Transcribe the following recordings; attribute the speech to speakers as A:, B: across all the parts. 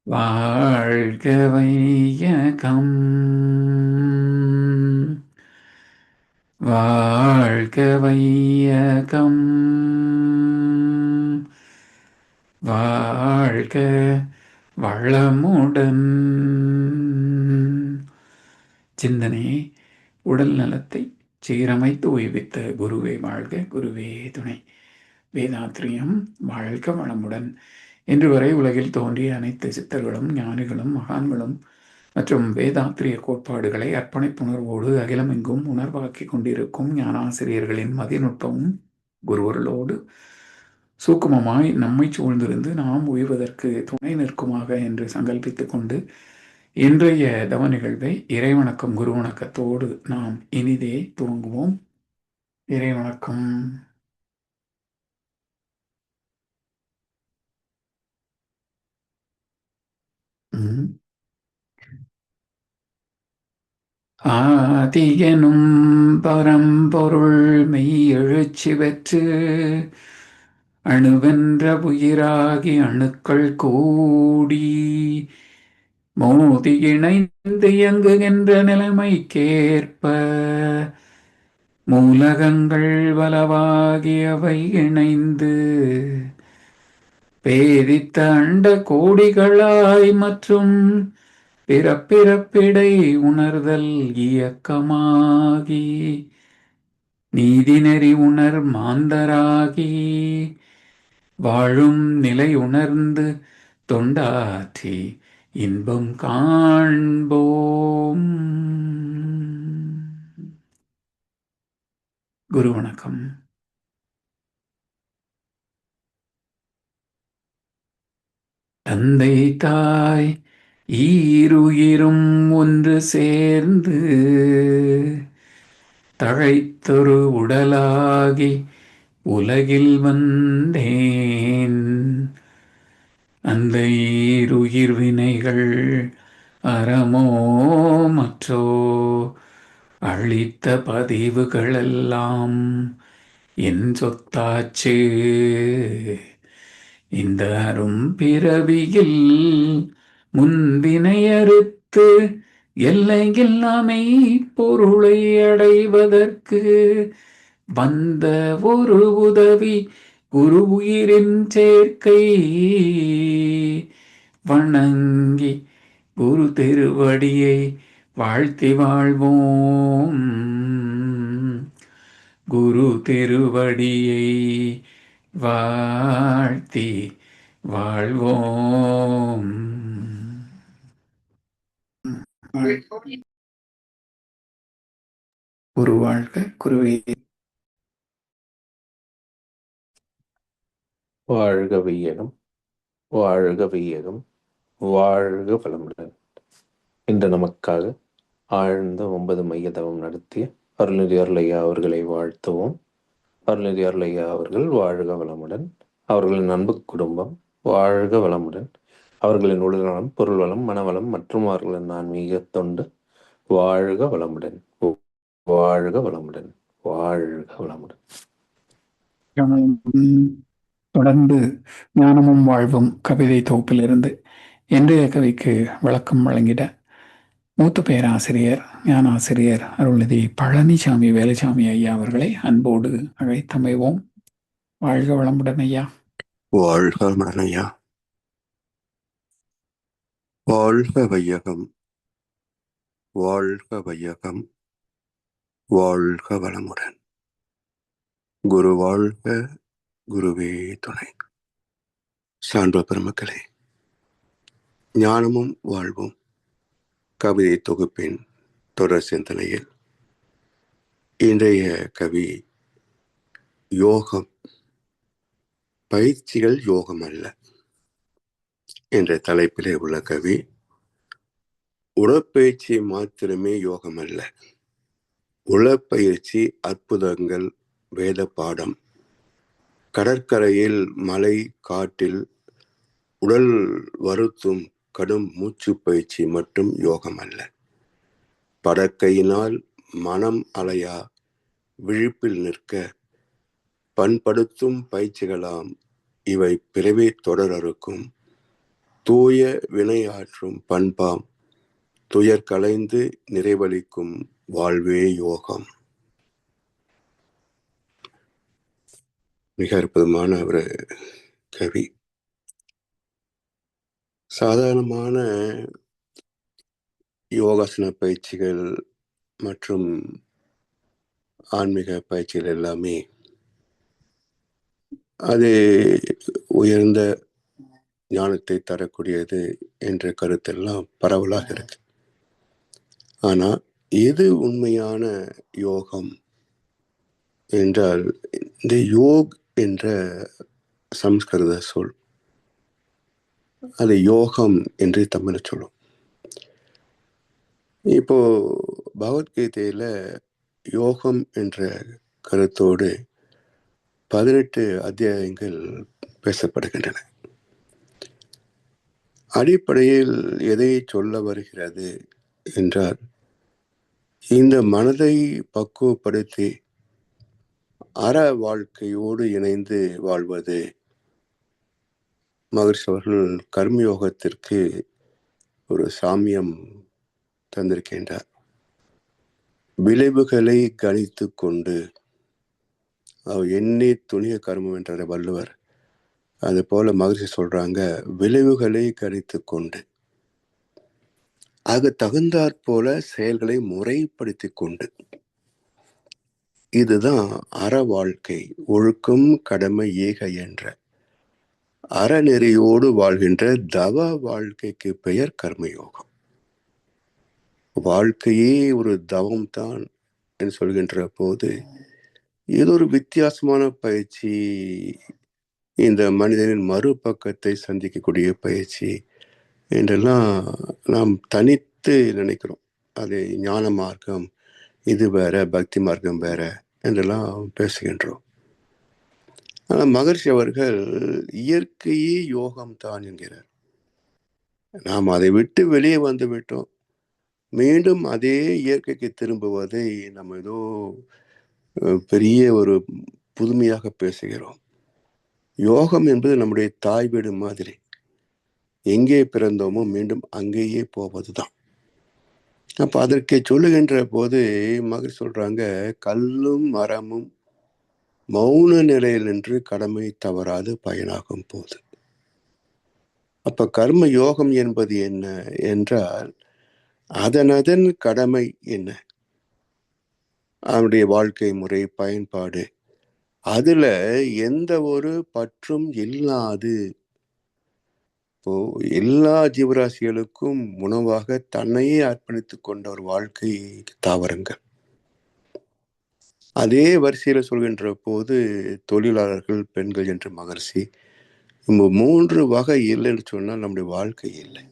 A: வாழ்க வையகம், வாழ்க வையகம், வாழ்க வளமுடன். சிந்தனை உடல் நலத்தை சீரமைத்து உய்வித்த குருவே வாழ்க, குருவே துணை. வேதாத்ரியம் வாழ்க வளமுடன். இன்று வரை உலகில் தோன்றிய அனைத்து சித்தர்களும் ஞானிகளும் மகான்களும் மற்றும் வேதாத்திரிய கோட்பாடுகளை அர்ப்பணிப்புணர்வோடு அகிலமெங்கும் உணர்வாக்கி கொண்டிருக்கும் ஞானாசிரியர்களின் மதிநுட்பமும் குருவர்களோடு சூக்குமமாய் நம்மை சூழ்ந்திருந்து நாம் உய்வதற்கு துணை நிற்குமாக என்று சங்கல்பித்துக் கொண்டு இன்றைய தவ நிகழ்வை இறைவணக்கம் குருவணக்கத்தோடு நாம் இனிதே துவங்குவோம். இறைவணக்கம். ஆதியனும் பரம்பொருள் மெய் எழுச்சி பெற்று அணுவென்ற உயிராகி அணுக்கள் கூடி மோதி இணைந்து இயங்குகின்ற நிலைமைக்கேற்ப மூலகங்கள் வலவாகி அவை இணைந்து பேதித்த அண்ட கோடிகளாய் மற்றும் பிறப்பிறப்பிடை உணர்தல் இயக்கமாகி நீதிநெறி உணர் மாந்தராகி வாழும் நிலை உணர்ந்து தொண்டாற்றி இன்பம் காண்போம். குரு வணக்கம். தந்தை தாய் ஈருயிரும் ஒன்று சேர்ந்து தழைத்தொரு உடலாகி உலகில் வந்தேன். அந்த ஈருயிர் வினைகள் அறமோ மற்றோ அழித்த பதிவுகளெல்லாம் என் சொத்தாச்சு. இந்த அரும் பிறவியில் முன்வினையறுத்து எல்லையில்லாமை பொருளை அடைவதற்கு வந்த ஒரு உதவி குரு உயிரின் சேர்க்கை. வணங்கி குரு திருவடியை வாழ்த்தி வாழ்வோம். குரு திருவடியை வாழ்த்தி வாழ்வோம். குரு வாழ்க, குருவே
B: வாழ்க வையகம், வாழ்க வையகம், வாழ்க வளமுடன். இன்று நமக்காக ஆழ்ந்த 9 மைய தவம் நடத்திய அருள்நிதி அருளையா அவர்களை வாழ்த்துவோம். அருள்நிதி அருளையா அவர்கள் வாழ்க வளமுடன். அவர்களின் அன்பு குடும்பம் வாழ்க வளமுடன். அவர்களின் உடல் நலம், பொருள் வளம், மனவளம் மற்றும் அவர்களின் ஆன்மீக தொண்டு வாழ்க வளமுடன், வாழ்க வளமுடன், வாழ்க வளமுடன்.
A: தொடர்ந்து ஞானமும் வாழ்வும் கவிதை தொகுப்பிலிருந்து இன்றைய கவிக்கு விளக்கம் வழங்கிட மூத்த பேராசிரியர் ஞானாசிரியர் அருள்நிதி பழனிசாமி வேலுசாமி ஐயா அவர்களை அன்போடு அழைத்தமைவோம். வாழ்க வளமுடன் ஐயா.
C: வாழ்க வளமுடன் ஐயா. வாழ்க வையகம், வாழ்க வையகம், வாழ்க வளமுடன். குரு வாழ்க, குருவே துணை. சான்ற பெருமக்களே, ஞானமும் வாழ்வும் கவிதை தொகுப்பின் தொடர் சிந்தனையில் இன்றைய கவி யோகம் பயிற்சிகள் யோகம் அல்ல என்ற தலைப்பிலே உள்ள கவி. உடற்பயிற்சி மாத்திரமே யோகம் அல்ல, உடற்பயிற்சி அற்புதங்கள், வேத பாடம், கடற்கரையில் மலை காட்டில் உடல் வருத்தும் கடும் மூச்சு பயிற்சி மட்டும் யோகம் அல்ல. படக்கையினால் மனம் அலையா விழிப்பில் நிற்க பண்படுத்தும் பயிற்சிகளாம் இவை பிறவி தொடரறுக்கும் தூய வினையாற்றும் பண்பாம் துயர் களைந்து நிறைவளிக்கும் வாழ்வே யோகம். மிக அற்புதமான ஒரு கவி. சாதாரணமான யோகாசன பயிற்சிகள் மற்றும் ஆன்மீக பயிற்சிகள் எல்லாமே அது உயர்ந்த ஞானத்தை தரக்கூடியது என்ற கருத்தெல்லாம் பரவலாக இருக்கு. ஆனா எது உண்மையான யோகம் என்றால், இந்த யோக் என்ற சம்ஸ்கிருத சொல் அது யோகம் என்று தமிழ் சொல்லும். இப்போ பகவத்கீதையில யோகம் என்ற கருத்தோடு 18 அத்தியாயங்கள் பேசப்படுகின்றன. அடிப்படையில் எதை சொல்ல வருகிறது என்றால், இந்த மனதை பக்குவப்படுத்தி அற வாழ்க்கையோடு இணைந்து வாழ்வது. மகரிஷி அவர்கள் கர்மயோகத்திற்கு ஒரு சாமியம் தந்திருக்கின்றார். விளைவுகளை கணித்து கொண்டு எண்ணி துணிய கர்மம் என்ற வள்ளுவர், அது போல மகரிஷி சொல்றாங்க, விளைவுகளை கணித்து கொண்டு அது தகுந்தாற் போல செயல்களை முறைப்படுத்தி கொண்டு. இதுதான் அற வாழ்க்கை, ஒழுக்கம் கடமை ஈக என்ற அறநெறியோடு வாழ்கின்ற தவ வாழ்க்கைக்கு பெயர் கர்மயோகம். வாழ்க்கையே ஒரு தவம் தான் என்று சொல்கின்ற போது இது ஒரு வித்தியாசமான பயிற்சி. இந்த மனிதனின் மறுபக்கத்தை சந்திக்கக்கூடிய பயிற்சி என்றெல்லாம் நாம் தனித்து நினைக்கிறோம். அது ஞான மார்க்கம் இது வேற, பக்தி மார்க்கம் வேற என்றெல்லாம் பேசுகின்றோம். ஆனால் மகரிஷி அவர்கள் இயற்கையே யோகம் தான் என்கிறார். நாம் அதை விட்டு வெளியே வந்து விட்டோம். மீண்டும் அதே இயற்கைக்கு திரும்புவதை நம்ம ஏதோ பெரிய ஒரு புதுமையாக பேசுகிறோம். யோகம் என்பது நம்முடைய தாய் வீடு மாதிரி. எங்கே பிறந்தோமோ மீண்டும் அங்கேயே போவதுதான். அப்ப அதற்கு சொல்லுகின்ற போது மகரிஷி சொல்றாங்க, கல்லும் மரமும் மௌன நிலையில் நின்று கடமை தவறாது பயனாகும் போது. அப்ப கர்ம யோகம் என்பது என்ன என்றால், அதனதன் கடமை என்ன, அவனுடைய வாழ்க்கை முறை பயன்பாடு, அதுல எந்த ஒரு பற்றும் இல்லாது. இப்போ எல்லா ஜீவராசிகளுக்கும் உணவாக தன்னையே அர்ப்பணித்துக் கொண்ட ஒரு வாழ்க்கை தாவரங்கள். அதே வரிசையில சொல்கின்ற போது தொழிலாளர்கள், பெண்கள் என்று மகரிஷி 3 வகை இல்லைன்னு சொன்னால் நம்முடைய வாழ்க்கை இல்லை.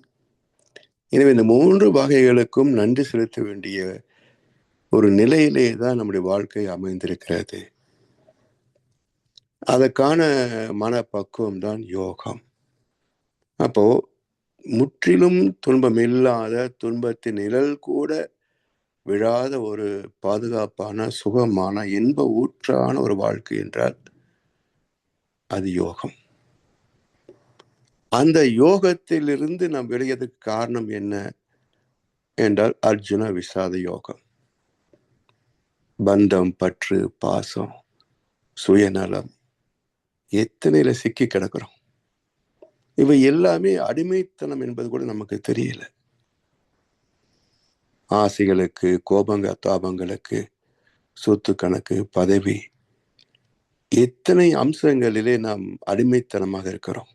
C: எனவே இந்த 3 வகைகளுக்கும் நன்றி செலுத்த வேண்டிய ஒரு நிலையிலே தான் நம்முடைய வாழ்க்கை அமைந்திருக்கிறது. அதற்கான மனப்பக்குவம் தான் யோகம். அப்போ முற்றிலும் துன்பம் இல்லாத, துன்பத்தின் நிழல் கூட விழாத ஒரு பாதுகாப்பான, சுகமான, இன்ப ஊற்றான ஒரு வாழ்க்கை என்றால் அது யோகம். அந்த யோகத்திலிருந்து நாம் விலகியதற்கு காரணம் என்ன என்றால் அர்ஜுன விஷாத யோகம். பந்தம், பற்று, பாசம், சுயநலம், எத்தனையில சிக்கி கிடக்கிறோம். இவை எல்லாமே அடிமைத்தனம் என்பது கூட நமக்கு தெரியல. ஆசைகளுக்கு, தாபங்களுக்கு, சொத்து கணக்கு, பதவி, எத்தனை அம்சங்களிலே நாம் அடிமைத்தனமாக இருக்கிறோம்.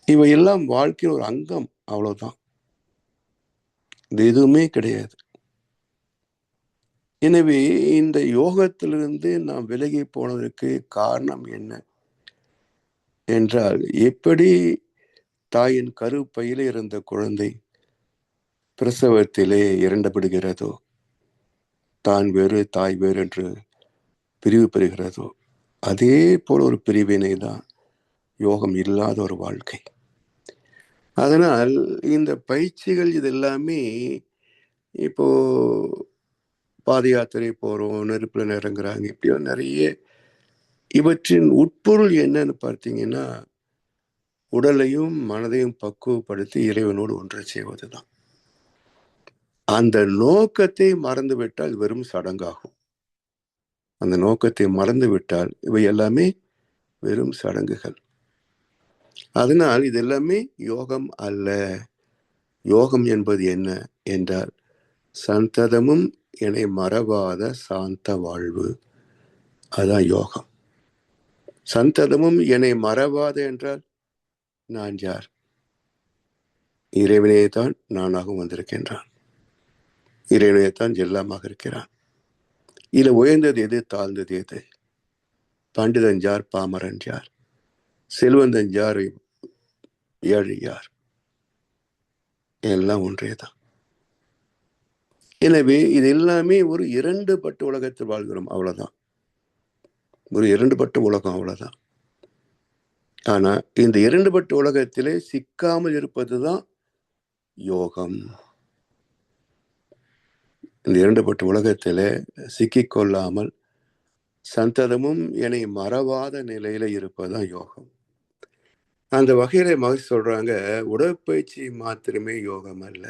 C: இவை எல்லாம் வாழ்க்கையின் ஒரு அங்கம், அவ்வளவுதான். இது எதுவுமே கிடையாது. எனவே இந்த யோகத்திலிருந்து நாம் விலகி போனதற்கு காரணம் என்ன என்றால், எப்படி தாயின் கருப்பையிலே இருந்த குழந்தை பிரசவத்திலே இரண்டப்படுகிறதோ, தான் வேறு தாய் வேறு என்று பிரிவு பெறுகிறதோ, அதே போல ஒரு பிரிவினை தான் யோகம் இல்லாத ஒரு வாழ்க்கை. அதனால் இந்த பயிற்சிகள் இதெல்லாமே, இப்போ பாத யாத்திரை போறோம், நெருப்புல இறங்குறாங்க, இப்படியோ நிறைய. இவற்றின் உட்பொருள் என்னன்னு பார்த்தீங்கன்னா, உடலையும் மனதையும் பக்குவப்படுத்தி இறைவனோடு ஒன்றை செய்வதுதான். அந்த நோக்கத்தை மறந்துவிட்டால் வெறும் சடங்காகும். அந்த நோக்கத்தை மறந்துவிட்டால் இவை எல்லாமே வெறும் சடங்குகள். அதனால் இது எல்லாமே யோகம் அல்ல. யோகம் என்பது என்ன என்றால் சந்ததமும் என்னை மறவாத சாந்த வாழ்வு. அதான் யோகம். சந்ததமும் என்னை மறவாத என்றால் நான் யார்? இறைவனே தான் நானாக வந்திருக்கின்றான். இறைவனே தான் எல்லாமாக இருக்கிறான். இதுல உயர்ந்தது எது, தாழ்ந்தது எது? பண்டிதன் யார், பாமரன் யார்? செல்வந்தன் யார், ஏழை யார்? எல்லாம் ஒன்றேதான். எனவே இது எல்லாமே ஒரு இரண்டுபட்ட உலகத்தில் வாழ்கிறோம், அவ்வளவுதான். ஒரு இரண்டுபட்ட உலகம், அவ்வளவுதான். ஆனா இந்த இரண்டுபட்ட உலகத்திலே சிக்காமல் இருப்பதுதான் யோகம். இந்த இரண்டுபட்ட உலகத்திலே சிக்கிக்கொள்ளாமல் சந்ததமும் என்னை மறவாத நிலையில இருப்பதுதான் யோகம். அந்த வகையில மகிழ்ச்சி சொல்றாங்க, உடற்பயிற்சி மாத்திரமே யோகம் அல்ல,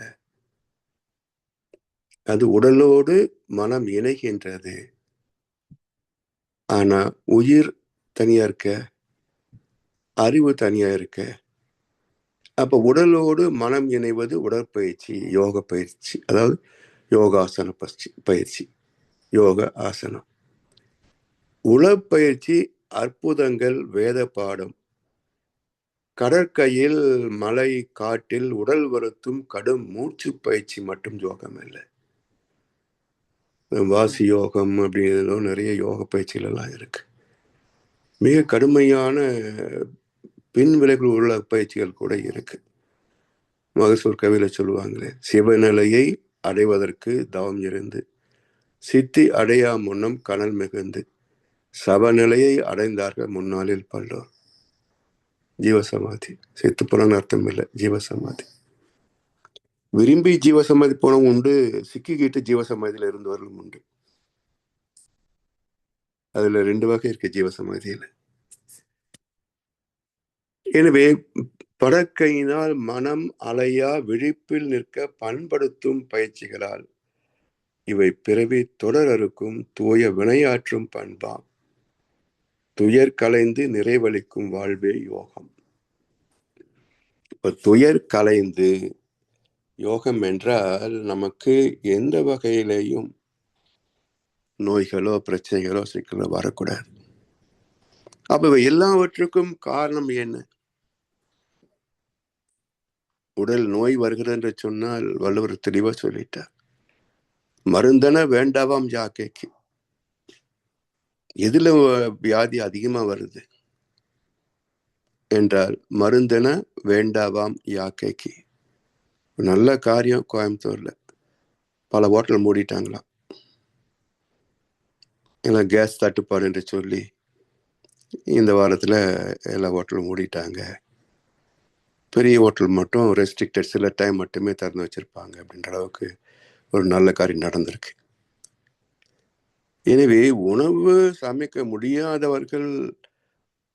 C: அது உடலோடு மனம் இணைகின்றது. ஆனா உயிர் தனியா இருக்க, அறிவு தனியா இருக்க. அப்ப உடலோடு மனம் இணைவது உடற்பயிற்சி, யோக பயிற்சி. அதாவது யோகாசன பயிற்சி, யோக ஆசனம். உடற்பயிற்சி அற்புதங்கள், வேத பாடம். கடற்கையில், மலை, காட்டில் உடல் வருத்தும் கடும் மூச்சு பயிற்சி மட்டும் யோகம் இல்லை. வாசி யோகம் அப்படின்னு நிறைய யோக பயிற்சிகள் எல்லாம் இருக்கு. மிக கடுமையான பின் விளைவுகள் உள்ள பயிற்சிகள் கூட இருக்கு. மகசூர் கவியில சொல்லுவாங்களே, சிவநிலையை அடைவதற்கு தவம் இருந்து சித்தி அடையா முன்னம் கனல் மிகுந்து சபநிலையை அடைந்தார்கள் முன்னாளில் பல்லோர். ஜீவசமாதி. செத்துப்போன அர்த்தம் இல்லை, ஜீவசமாதி. விரும்பி ஜீவசமாதி போனவங்க உண்டு, சிக்கிக்கிட்டு ஜீவசமாதியில இருந்தவர்களும் உண்டு. அதுல 2 வகை இருக்கு ஜீவசமாதியில. எனவே படக்கையினால் மனம் அலையா விழிப்பில் நிற்க பண்படுத்தும் பயிற்சிகளால் இவை பிறவி தொடரறுக்கும் தூய வினையாற்றும் பண்பாம். துயர் கலைந்து நிறைவளிக்கும் வாழ்வே யோகம். இப்ப துயர் கலைந்து யோகம் என்றால் நமக்கு எந்த வகையிலேயும் நோய்களோ பிரச்சனைகளோ சிக்கலோ வரக்கூடாது. அப்ப இவை எல்லாவற்றுக்கும் காரணம் என்ன? உடல் நோய் வருகிறது என்று சொன்னால் வள்ளுவர் தெளிவா சொல்லிட்டார், மருந்தன வேண்டாவாம் யாக்கைக்கு. எதுல வியாதி அதிகமா வருது என்றால் மருந்தன வேண்டாவாம் யாக்கைக்கு. நல்ல காரியம், கோயம்புத்தூர்ல பல ஹோட்டல் மூடிட்டாங்களாம். எல்லாம் கேஸ் தட்டுப்பாடு என்று சொல்லி இந்த வாரத்துல எல்லா ஹோட்டலும் மூடிட்டாங்க. பெரிய ஹோட்டல் மட்டும் ரெஸ்ட்ரிக்டட், சில டைம் மட்டுமே திறந்து வச்சிருப்பாங்க அப்படின்ற அளவுக்கு ஒரு நல்ல காரியம் நடந்திருக்கு. எனவே உணவு சமைக்க முடியாதவர்கள்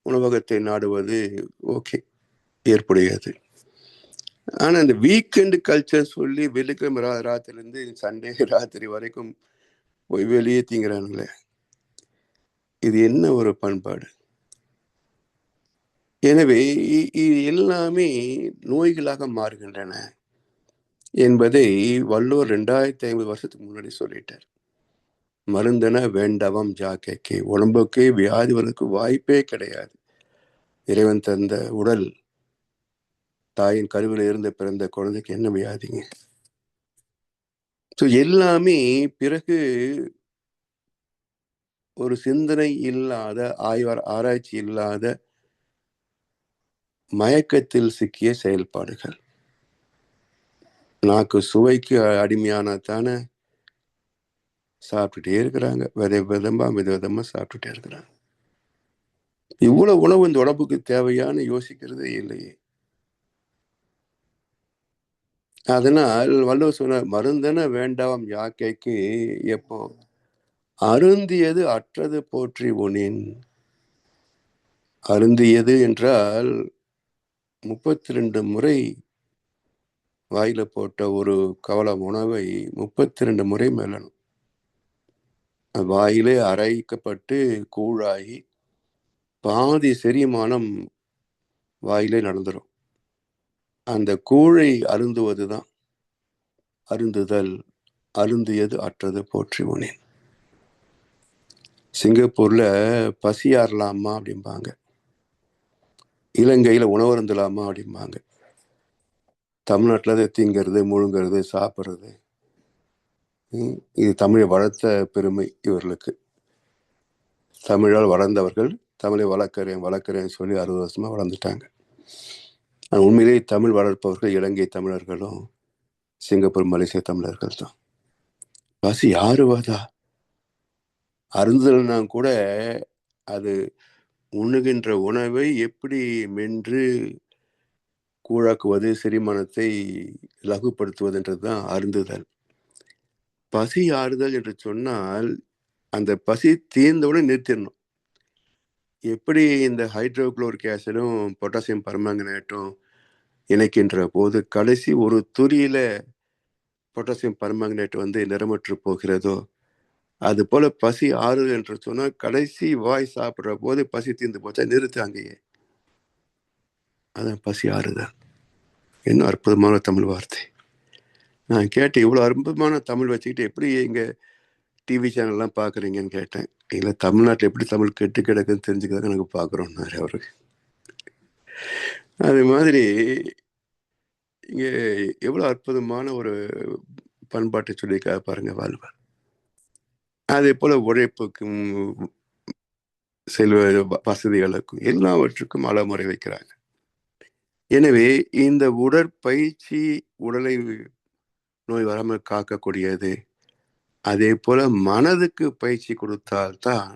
C: உணவகத்தை நாடுவது ஓகே, ஏற்புடையது. ஆனா இந்த வீக்கெண்டு கல்ச்சர் சொல்லி வெள்ளிக்கிழமை ராத்திரிலேருந்து சண்டே ராத்திரி வரைக்கும் போய் வெளியே தீங்குறானுங்களே, இது என்ன ஒரு பண்பாடு? எனவே இது எல்லாமே நோய்களாக மாறுகின்றன என்பதை வள்ளுவர் 2500 வருஷத்துக்கு முன்னாடி சொல்லிட்டார். மருந்தன வேண்டவம் ஜாக்கைக்கு. உடம்புக்கு வியாதி வருவதற்கு வாய்ப்பே கிடையாது. இறைவன் தந்த உடல், தாயின் கருவில் இருந்து பிறந்த குழந்தைக்கு என்ன வியாதிங்க? எல்லாமே பிறகு ஒரு சிந்தனை இல்லாத, ஆராய்ச்சி இல்லாத மயக்கத்தில் சிக்கிய செயல்பாடுகள். நாக்கு சுவைக்கு அடிமையான தானே சாப்பிட்டுட்டே இருக்கிறாங்க, விதவிதமா சாப்பிட்டுட்டே இருக்கிறாங்க. இவ்வளவு உணவு இந்த உடம்புக்கு தேவையான யோசிக்கிறதே இல்லையே. அதனால் வள்ளுவர் சொன்ன மருந்தன வேண்டாம் யாக்கைக்கு எப்போ அருந்தியது அற்றது போற்றி உனின். அருந்தியது என்றால் 32 முறை வாயில போட்ட ஒரு கவளம் உணவை 32 முறை மெல்லணும். வாயிலே அரைக்கப்பட்டு கூழாகி பாதி செரிமானம் வாயிலே நடந்துடும். அந்த கூழை அருந்துவதுதான் அருந்துதல். அருந்தியது அற்றது போற்றி உனேன். சிங்கப்பூர்ல பசி ஆறலாமா அப்படிம்பாங்க, இலங்கையில உணவருந்தலாமா அப்படிம்பாங்க. தமிழ்நாட்டில் அதை திங்கிறது, முழுங்கிறது, சாப்பிட்றது, இது தமிழை வளர்த்த பெருமை இவர்களுக்கு. தமிழால் வளர்ந்தவர்கள் தமிழை வளர்க்குறேன்னு சொல்லி 60 வருஷமா வளர்ந்துட்டாங்க. ஆனால் உண்மையிலேயே தமிழ் வளர்ப்பவர்கள் இலங்கை தமிழர்களும் சிங்கப்பூர் மலேசிய தமிழர்கள் தான். பசி ஆறுவதா? அருந்துதல்னா கூட அது உண்ணுகின்ற உணவை எப்படி மென்று கூழாக்குவது, செரிமானத்தை லகுப்படுத்துவதுன்றது தான் அருந்துதல். பசி ஆறுதல் என்று சொன்னால் அந்த பசி தீர்ந்தவுடன் நிறுத்திடணும். எப்படி இந்த ஹைட்ரோகுளோரிக் ஆசிடும் பொட்டாசியம் பர்மாங்கனேட்டும் இணைக்கின்ற போது கடைசி ஒரு துளியில பொட்டாசியம் பர்மாங்கனேட் நிறமற்று போகிறதோ, அது போல பசி ஆறுதல் என்று சொன்னால் கடைசி வாய் சாப்பிட்ற போது பசி தீர்ந்து போச்சா நிறுத்து அங்கேயே. அதான் பசி ஆறுதல். என்ன அற்புதமான தமிழ் வார்த்தை. நான் கேட்டேன், இவ்வளோ அற்புதமான தமிழ் வச்சுக்கிட்டு எப்படி இங்கே டிவி சேனல்லாம் பார்க்குறீங்கன்னு கேட்டேன். இல்லை, தமிழ்நாட்டில் எப்படி தமிழ் கெட்டு கிடக்குன்னு தெரிஞ்சுக்கிறதுக்கு எனக்கு பார்க்குறோன்னாரு அவரு. அது மாதிரி இங்கே எவ்வளோ அற்புதமான ஒரு பண்பாட்டை சொல்லியிருக்காரு பாருங்க வாழ்வார். அதே போல உழைப்புக்கும் செல்வ வசதிகளுக்கும் எல்லாவற்றுக்கும் அளமுறை வைக்கிறாங்க. எனவே இந்த உடற்பயிற்சி உடலை நோய் வராமல் காக்கக்கூடியது. அதே போல மனதுக்கு பயிற்சி கொடுத்தால்தான்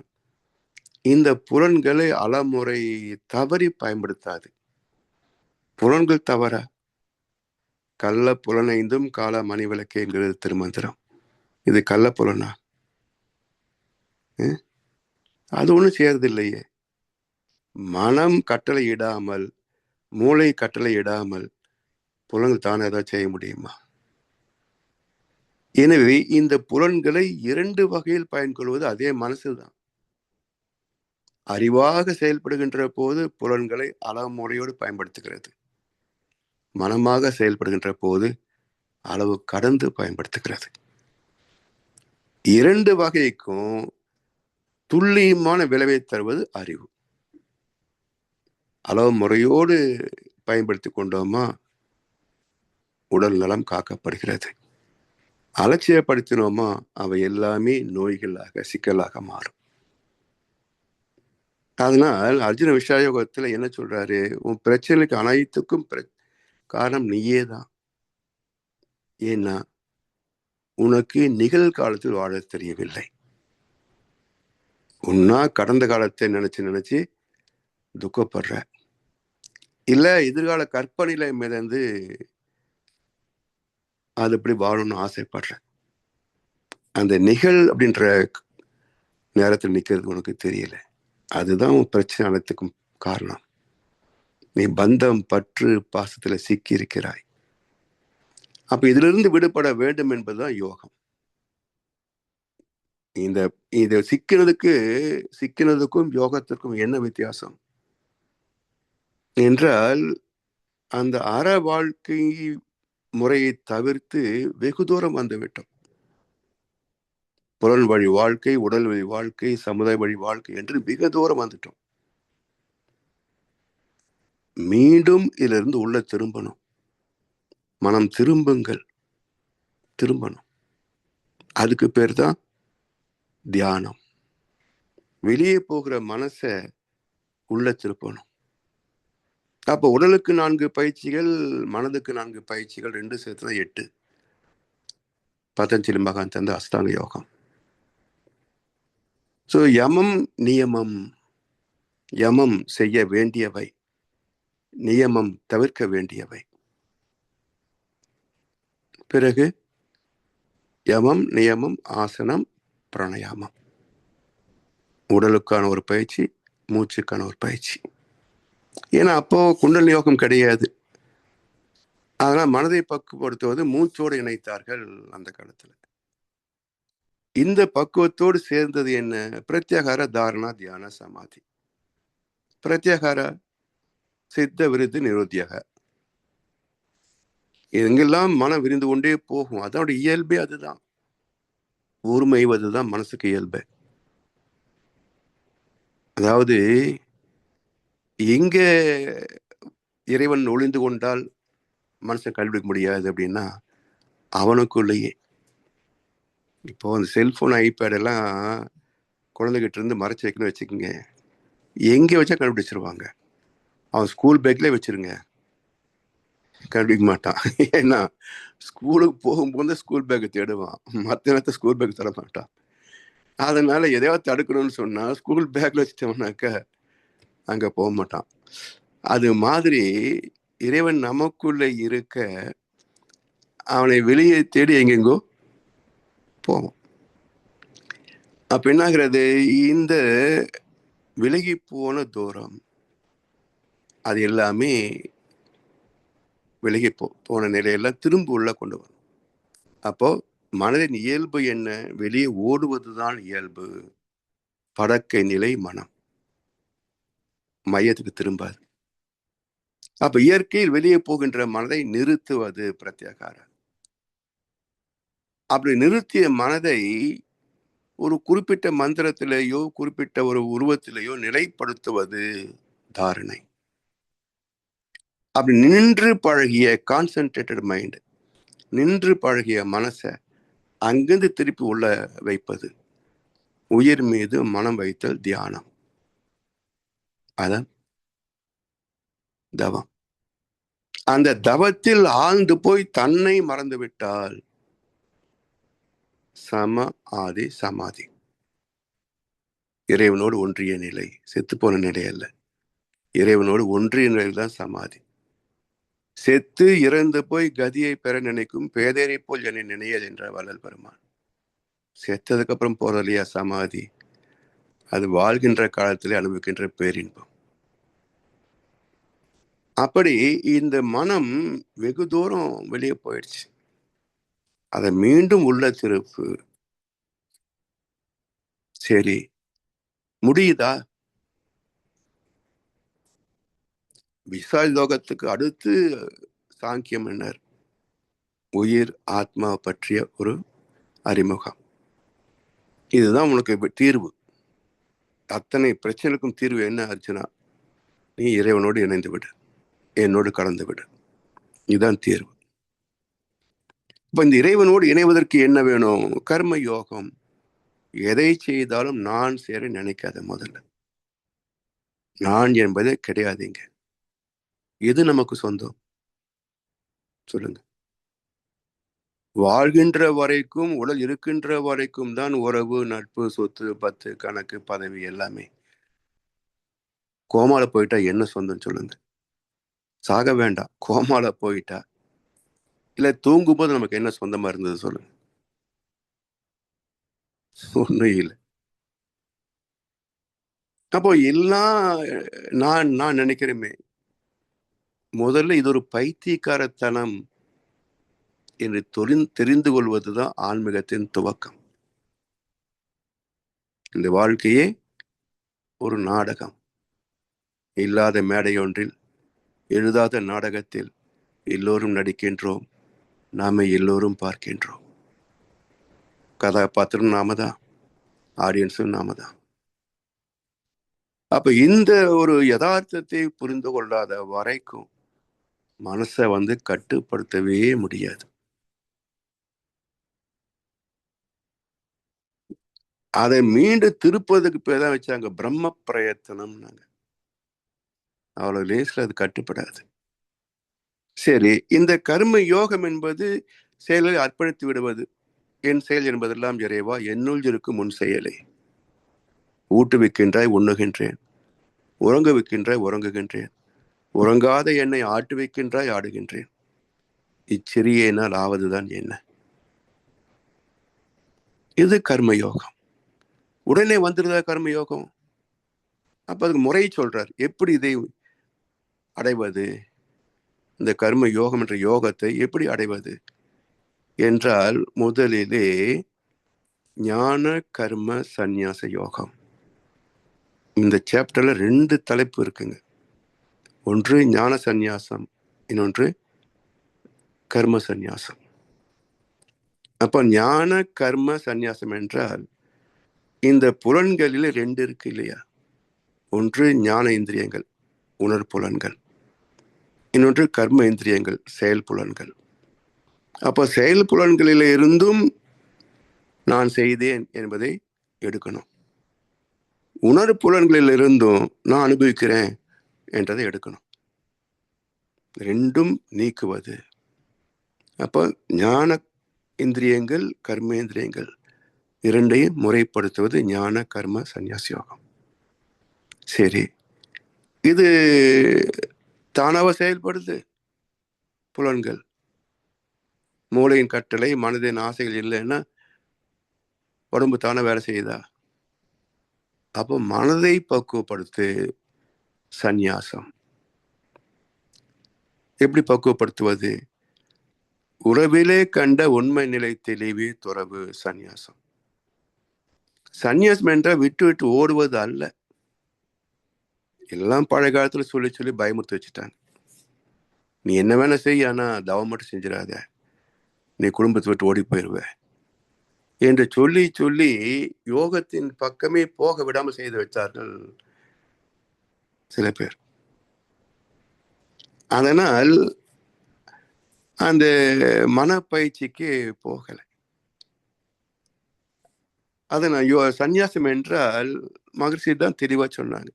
C: இந்த புலன்களை அலமுறை தவறி பயன்படுத்தாது. புலன்கள் தவற கள்ள புலனைந்தும் கால மணி விளக்கு என்கிறது திருமந்திரம். இது கள்ள புலனா? அது ஒன்றும் செய்யறது இல்லையே. மனம் கட்டளை இடாமல், மூளை கட்டளை இடாமல் புலன்கள் தானே ஏதாவது செய்ய முடியுமா? எனவே இந்த புலன்களை 2 வகையில் பயன்கொள்வது அதே மனசுதான். அறிவாக செயல்படுகின்ற போது புலன்களை அளமுறையோடு பயன்படுத்துகிறது. மனமாக செயல்படுகின்ற போது அளவு கடந்து பயன்படுத்துகிறது. 2 வகைக்கும் துல்லியமான விளைவை தருவது அறிவு. அளவு முறையோடு பயன்படுத்தி கொண்டோமா உடல் நலம் காக்கப்படுகிறது. அலட்சியப்படுத்தினோமா அவை எல்லாமே நோய்களாக சிக்கலாக மாறும். அதனால் அர்ஜுன விஷாயோகத்துல என்ன சொல்றாரு? உன் பிரச்சனைக்கு அனைத்துக்கும் காரணம் நீயே தான். ஏன்னா உனக்கு நிகழ்காலத்தில் வாழ தெரியவில்லை. உன்னா கடந்த காலத்தை நினைச்சு துக்கப்படுற, இல்ல எதிர்கால கற்பனையில மிதந்து அது எப்படி வாழணும்னு ஆசைப்படுற. அந்த நிகழ் அப்படின்ற நேரத்தில் நிக்கிறது உனக்கு தெரியல. அதுதான் உன் பிரச்சனை அனைத்துக்கும் காரணம். நீ பந்தம் பற்று பாசத்துல சிக்கி இருக்கிறாய். அப்ப இதிலிருந்து விடுபட வேண்டும் என்பதுதான் யோகம். இந்த சிக்கினதுக்கும் யோகத்திற்கும் என்ன வித்தியாசம் என்றால், அந்த அற வாழ்க்கை முறையை தவிர்த்து வெகு தூரம் வந்துவிட்டோம். புலன் வழி வாழ்க்கை, உடல் வழி வாழ்க்கை, சமுதாய வழி வாழ்க்கை என்று வெகு தூரம் வந்துட்டோம். மீண்டும் இதிலிருந்து உள்ள திரும்பணும். மனம் திரும்புங்கள், திரும்பணும். அதுக்கு பேர் தான் தியானம். வெளியே போகிற மனசை உள்ள திருப்பணும். அப்ப உடலுக்கு 4 பயிற்சிகள், மனதுக்கு 4 பயிற்சிகள், 2 சேர்த்து 8. பதஞ்சலி மகான் தந்த அஷ்டாங்க யோகம். யமம் நியமம். யமம் செய்ய வேண்டியவை, நியமம் தவிர்க்க வேண்டியவை. பிறகு யமம், நியமம், ஆசனம், பிராணாயாமம். உடலுக்கான ஒரு பயிற்சி, மூச்சுக்கான ஒரு பயிற்சி. ஏன்னா அப்போ குண்டலினி யோகம் கிடையாது. அதனால் மனதை பக்குவப்படுத்துவது மூச்சோடு இணைத்தார்கள் அந்த காலத்துல. இந்த பக்குவத்தோடு சேர்ந்தது என்ன? பிரத்யாகார, தாரணா, தியான, சமாதி. பிரத்யாகார சித்த விருது நிரோத்தியக. எங்கெல்லாம் மனம் விரிந்து கொண்டே போகும். அதோட இயல்பே அதுதான். ஊர்மைவதுதான் மனசுக்கு இயல்பு. அதாவது எங்க இறைவன் ஒளிந்து கொண்டால் மனுஷன் கண்டுபிடிக்க முடியாது அப்படின்னா அவனுக்குள்ளேயே. இப்போ அந்த செல்போன், ஐபேட் எல்லாம் குழந்தைகிட்ட இருந்து மறைச்சு வைக்கணும்னு வச்சுக்கோங்க, எங்கே வச்சா கண்டுபிடிச்சிருவாங்க. அவன் ஸ்கூல் பேக்லேயே வச்சிருங்க, கண்டுபிடிக்க மாட்டான். ஏன்னா ஸ்கூலுக்கு போகும்போது ஸ்கூல் பேக்கை தேடுவான், மற்ற நேரத்தை ஸ்கூல் பேக் தர மாட்டான். அதனால எதையாவது தடுக்கணும்னு சொன்னா ஸ்கூல் பேக்ல வச்சிட்டோம்னாக்க அங்க போக மாட்டான். அது மாதிரி இறைவன் நமக்குள்ள இருக்க அவனை வெளியே தேடி எங்கெங்கோ போவோம். அப்ப என்னாகிறது? இந்த விலகி போன தூரம் அது எல்லாமே விலகி போன நிலையெல்லாம் திரும்ப உள்ள கொண்டு வரும். அப்போ மனதின் இயல்பு என்ன? வெளியே ஓடுவதுதான் இயல்பு. படக்கை நிலை மனம் மையத்துக்கு திரும்பாது. அப்ப இயற்கையில் வெளியே போகின்ற மனதை நிறுத்துவது பிரத்யாகாரம். அப்படி நிறுத்திய மனதை ஒரு குறிப்பிட்ட மந்திரத்திலேயோ குறிப்பிட்ட ஒரு உருவத்திலேயோ நிலைப்படுத்துவது தாரணை. அப்படி நின்று பழகிய கான்சென்ட்ரேட்டட் மைண்ட், நின்று பழகிய மனசை அங்கிருந்து திருப்பி உள்ள வைப்பது உயிர் மீது மனம் வைத்தல் தியானம். அதான் தவம். அந்த தவத்தில் ஆழ்ந்து போய் தன்னை மறந்து விட்டால் சம ஆதி சமாதி, இறைவனோடு ஒன்றிய நிலை. செத்து போன நிலை அல்ல, இறைவனோடு ஒன்றிய நிலையில் தான் சமாதி. செத்து இறந்து போய் கதியை பெற நினைக்கும் பேதேரை போல் என்னை நினையல் என்ற வள்ளல் பெருமான். செத்ததுக்கு அப்புறம் போறது இல்லையா சமாதி, அது வாழ்கின்ற காலத்திலே அனுபவிக்கின்ற பேரின்பம். அப்படி இந்த மனம் வெகு தூரம் வெளியே போயிடுச்சு, அதை மீண்டும் உள்ள திருப்பு. சரி, முடியுதா? விசால் லோகத்துக்கு அடுத்து சாங்கியம் மன்னர் உயிர் ஆத்மா பற்றிய ஒரு அறிமுகம். இதுதான் உனக்கு தீர்வு. அத்தனை பிரச்சனைக்கும் தீர்வு என்ன அர்ச்சனா? நீ இறைவனோடு இணைந்து விடு, என்னோடு கலந்து விடு. இதுதான் தீர்வு. இப்ப இந்த இறைவனோடு இணைவதற்கு என்ன வேணும்? கர்ம யோகம். எதை செய்தாலும் நான் சேர நினைக்காத. முதல்ல நான் என்பதே கிடையாதுங்க. எது நமக்கு சொந்தம் சொல்லுங்க? வாழ்கின்ற வரைக்கும், உடல் இருக்கின்ற வரைக்கும் தான் உறவு, நட்பு, சொத்து, பத்து, கணக்கு, பதவி எல்லாமே. கோமால போயிட்டா என்ன சொந்தம் சொல்லுங்க? சாக வேண்டாம், கோமால போயிட்டா இல்ல தூங்கும்போது நமக்கு என்ன சொந்தமா இருந்தது சொல்லுங்க? ஒண்ணும் இல்லை. அப்போ எல்லாம் நான் நினைக்கிறேமே, முதல்ல இது ஒரு பைத்தியக்காரத்தனம் என்று தெரிந்து கொள்வதுதான் ஆன்மீகத்தின் துவக்கம். இந்த வாழ்க்கையே ஒரு நாடகம். இல்லாத மேடையொன்றில் எழுதாத நாடகத்தில் எல்லோரும் நடிக்கின்றோம், நாம எல்லோரும் பார்க்கின்றோம். கதாபாத்திரம் நாம தான், ஆடியன்ஸும் நாம தான். அப்ப இந்த ஒரு யதார்த்தத்தை புரிந்து கொள்ளாத வரைக்கும் மனசை கட்டுப்படுத்தவே முடியாது. அதை மீண்டு திருப்பதுக்கு பேர் தான் வச்சாங்க பிரம்ம பிரயத்தனம். அவ்வளவு லேசில் அது கட்டுப்படாது. சரி, இந்த கர்ம யோகம் என்பது செயலை அர்ப்பணித்து விடுவது. என் செயல் என்பதெல்லாம் இறைவா, என்னுள் இருக்கும் முன் செயலை. ஊட்டுவிக்கின்றாய், உண்ணுகின்றேன். உறங்க வைக்கின்றாய், உறங்குகின்றேன். உறங்காத என்னை ஆட்டு வைக்கின்றாய், ஆடுகின்றேன். இச்சிறிய நாள் ஆவதுதான் என்ன? இது கர்மயோகம். உடனே வந்துருதா கர்மயோகம்? அப்ப அதுக்கு முறை சொல்றார். எப்படி இதை அடைவது? இந்த கர்ம யோகம் என்ற யோகத்தை எப்படி அடைவது என்றால், முதலிலே ஞான கர்ம சந்நியாச யோகம். இந்த சாப்டர்ல 2 தலைப்பு இருக்குங்க. ஒன்று ஞான சந்நியாசம், இன்னொன்று கர்ம சந்நியாசம். அப்ப ஞான கர்ம சந்நியாசம் என்றால், இந்த புலன்களில் 2 இருக்கு இல்லையா? ஒன்று ஞான இந்திரியங்கள், உணர்புலன்கள், இன்னொன்று கர்ம இந்திரியங்கள், செயல் புலன்கள். அப்ப செயல் புலன்களில் இருந்தும் நான் செய்தேன் என்பதை எடுக்கணும். உணர்புலன்களில் இருந்தும் நான் அனுபவிக்கிறேன் என்றதை எடுக்கணும். 2ம் நீக்குவது. அப்ப ஞான இந்திரியங்கள், கர்மேந்திரியங்கள் 2ஐயும் முறைப்படுத்துவது ஞான கர்ம சந்நியாச யோகம். சரி, இது தானாக செயல்படுது. புலன்கள், மூளையின் கட்டளை, மனதின் ஆசைகள் இல்லைன்னா உடம்பு தானே வேலை செய்யுதா? அப்போ மனதை பக்குவப்படுத்து சந்நியாசம். எப்படி பக்குவப்படுத்துவது? உறவிலே கண்ட உண்மை நிலை தெளிவே துறவு சந்நியாசம். சந்நியாசம் என்றால் விட்டு விட்டு ஓடுவது அல்ல. எல்லாம் பழைய காலத்துல சொல்லி சொல்லி பயமுறுத்தி வச்சுட்டாங்க. நீ என்ன வேணா செய்ய, ஆனா தவம் மட்டும் செஞ்சிடாத, நீ குடும்பத்தை விட்டு ஓடி போயிருவ என்று சொல்லி சொல்லி யோகத்தின் பக்கமே போக விடாம செய்து வைத்தார்கள் சில பேர். அதனால் அந்த மனப்பயிற்சிக்கு போகலை. அதனால் சந்நியாசம் என்றால் மகர்ஷி தான் தெளிவா சொன்னாங்க.